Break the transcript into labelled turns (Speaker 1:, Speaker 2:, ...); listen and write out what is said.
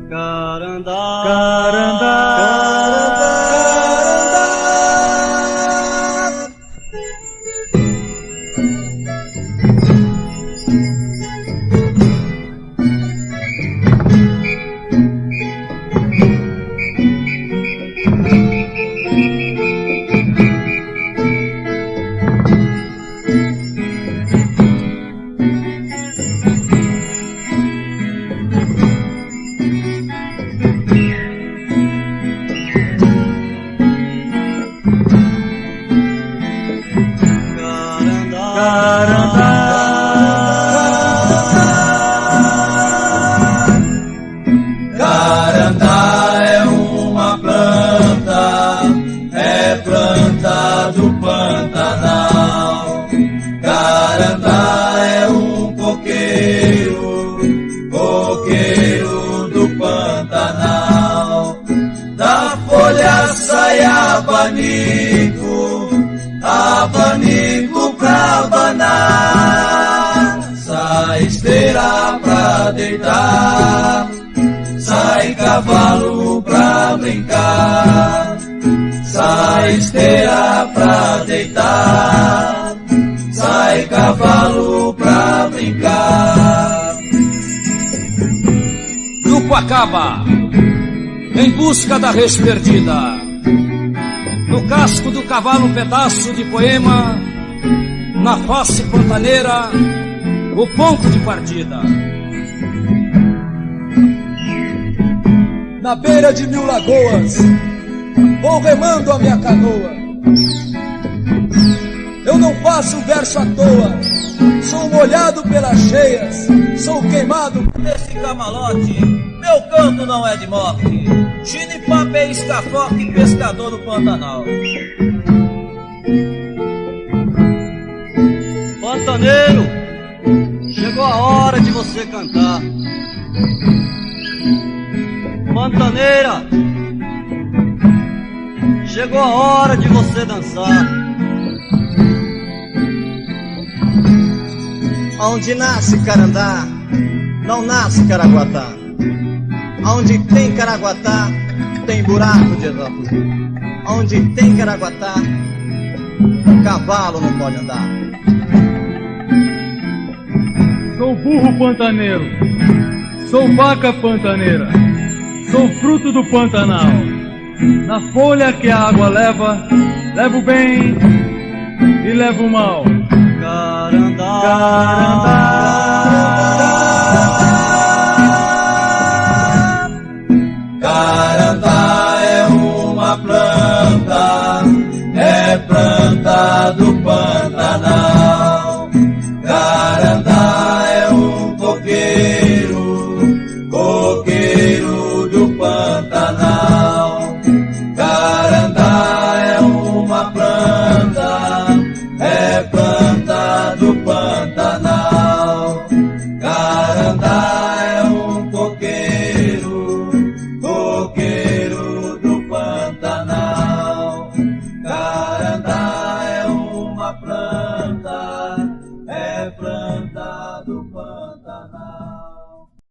Speaker 1: Carandá,
Speaker 2: Carandá,
Speaker 1: Carandá.
Speaker 2: Carandá é uma planta, é planta do Pantanal. Carandá é um coqueiro, coqueiro do Pantanal. Da folha sai abanico, abanico pra abanar. Sai esteira pra deitar, sai cavalo pra brincar. Sai esteira pra deitar, sai cavalo pra brincar.
Speaker 3: Grupo Acaba, em busca da res perdida. No casco do cavalo um pedaço de poema, na face pantaneira o ponto de partida.
Speaker 4: Na beira de 1000 lagoas vou remando a minha canoa. Eu não faço verso à toa, sou molhado pelas cheias, sou queimado
Speaker 5: nesse camalote. Meu canto não é de morte. Chinipape é escaforte, pescador do Pantanal.
Speaker 1: Pantaneiro, chegou a hora de você cantar. Pantaneira, chegou a hora de você dançar.
Speaker 6: Onde nasce Carandá, não nasce Caraguatá. Onde tem Caraguatá, tem buraco de Exópolis. Onde tem Caraguatá, cavalo não pode andar.
Speaker 2: Sou burro pantaneiro, sou vaca pantaneira, sou fruto do Pantanal. Na folha que a água leva, levo bem e levo mal.
Speaker 1: Carandá,
Speaker 2: Carandá.